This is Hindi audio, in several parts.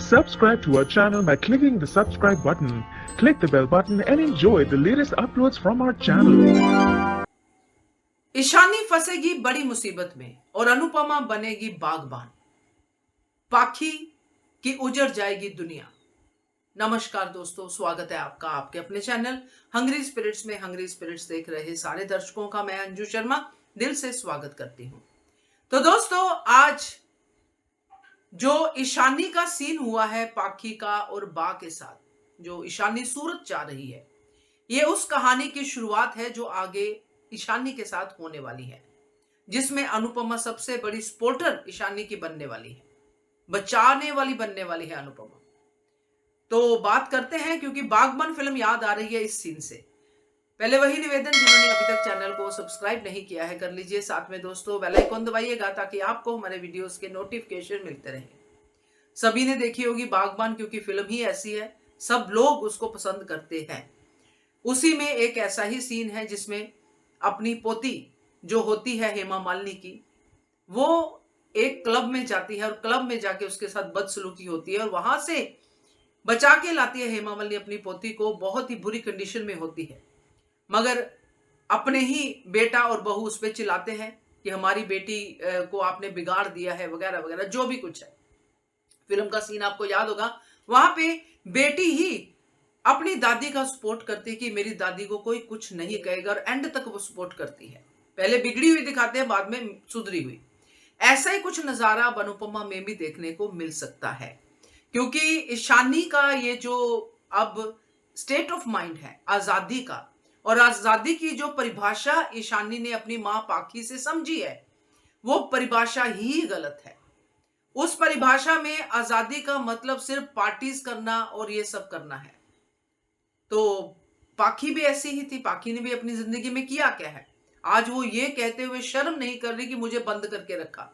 Subscribe to our channel by clicking the subscribe button. Click the bell button and enjoy the latest uploads from our channel. Ishani फंसेगी बड़ी मुसीबत में और अनुपमा बनेगी बागबान। पाखी की उजड़ जाएगी दुनिया। नमस्कार दोस्तों, स्वागत है आपका आपके अपने चैनल हंग्री स्पिरिट्स में। हंग्री स्पिरिट्स देख रहे सारे दर्शकों का मैं अंजू शर्मा दिल से स्वागत करती हूं। तो दोस्तों, आज जो ईशानी का सीन हुआ है पाखी का और बा के साथ, जो ईशानी सूरत जा रही है, ये उस कहानी की शुरुआत है जो आगे ईशानी के साथ होने वाली है, जिसमें अनुपमा सबसे बड़ी सपोर्टर ईशानी की बनने वाली है, बचाने वाली बनने वाली है अनुपमा। तो बात करते हैं, क्योंकि बागबान फिल्म याद आ रही है इस सीन से। पहले वही निवेदन, जिन्होंने अभी तक चैनल को सब्सक्राइब नहीं किया है कर लीजिए। साथ में दोस्तों बेल आइकन दबाइएगा ताकि आपको हमारे वीडियोस के नोटिफिकेशन मिलते रहें। सभी ने देखी होगी बागबान, क्योंकि फिल्म ही ऐसी है, सब लोग उसको पसंद करते हैं। उसी में एक ऐसा ही सीन है जिसमें अपनी पोती जो होती है हेमा मालिनी की, वो एक क्लब में जाती है और क्लब में जाके उसके साथ बदसलूकी होती है और वहां से बचा के लाती है हेमा मालिनी अपनी पोती को। बहुत ही बुरी कंडीशन में होती है, मगर अपने ही बेटा और बहू उस पर चिल्लाते हैं कि हमारी बेटी को आपने बिगाड़ दिया है, वगैरह वगैरह जो भी कुछ है। फिल्म का सीन आपको याद होगा, वहां पे बेटी ही अपनी दादी का सपोर्ट करती है कि मेरी दादी को कोई कुछ नहीं कहेगा, और एंड तक वो सपोर्ट करती है। पहले बिगड़ी हुई दिखाते हैं, बाद में सुधरी हुई। ऐसा ही कुछ नजारा अब अनुपमा में भी देखने को मिल सकता है, क्योंकि ईशानी का ये जो अब स्टेट ऑफ माइंड है आजादी का, और आजादी की जो परिभाषा ईशानी ने अपनी मां पाखी से समझी है, वो परिभाषा ही गलत है। उस परिभाषा में आजादी का मतलब सिर्फ पार्टीज करना और ये सब करना है। तो पाखी भी ऐसी ही थी। पाखी ने भी अपनी जिंदगी में किया क्या है, आज वो ये कहते हुए शर्म नहीं कर रही कि मुझे बंद करके रखा।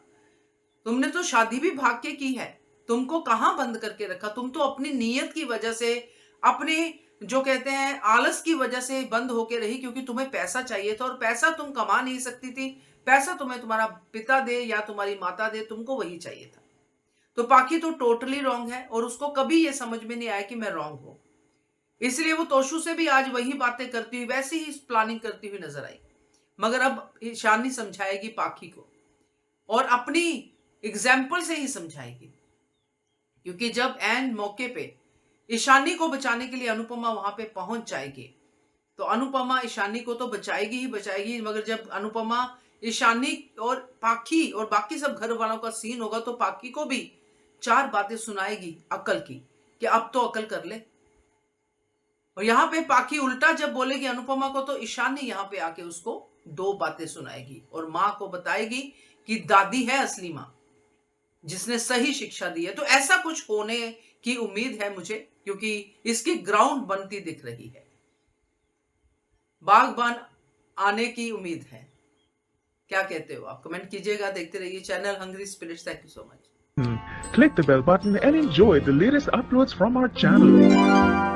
तुमने तो शादी भी भाग के की है, तुमको कहां बंद करके रखा। तुम तो अपनी नीयत की वजह से, अपने जो कहते हैं आलस की वजह से बंद होके रही, क्योंकि तुम्हें पैसा चाहिए था और पैसा तुम कमा नहीं सकती थी। पैसा तुम्हें तुम्हारा पिता दे या तुम्हारी माता दे, तुमको वही चाहिए था। तो पाखी तो टोटली रॉन्ग है, और उसको कभी ये समझ में नहीं आया कि मैं रॉन्ग हूं। इसलिए वो तोशु से भी आज वही बातें करती हुई, वैसी ही प्लानिंग करती हुई नजर आई। मगर अब ईशानी समझाएगी पाखी को, और अपनी एग्जाम्पल से ही समझाएगी, क्योंकि जब एन मौके पे ईशानी को बचाने के लिए अनुपमा वहां पे पहुंच जाएगी, तो अनुपमा ईशानी को तो बचाएगी ही बचाएगी। मगर जब अनुपमा ईशानी और पाखी और बाकी सब घर वालों का सीन होगा, तो पाखी को भी 4 बातें सुनाएगी अकल की, कि अब तो अकल कर ले। और यहाँ पे पाखी उल्टा जब बोलेगी अनुपमा को, तो ईशानी यहाँ पे आके उसको 2 बातें सुनाएगी और माँ को बताएगी कि दादी है असली माँ, जिसने सही शिक्षा दी है। तो ऐसा कुछ होने की उम्मीद है मुझे, क्योंकि इसकी ग्राउंड बनती दिख रही है। बागबान आने की उम्मीद है। क्या कहते हो आप? कमेंट कीजिएगा। देखते रहिए channel Hungry Spirits. Thank you so much. Click the bell button and enjoy the latest uploads from our channel.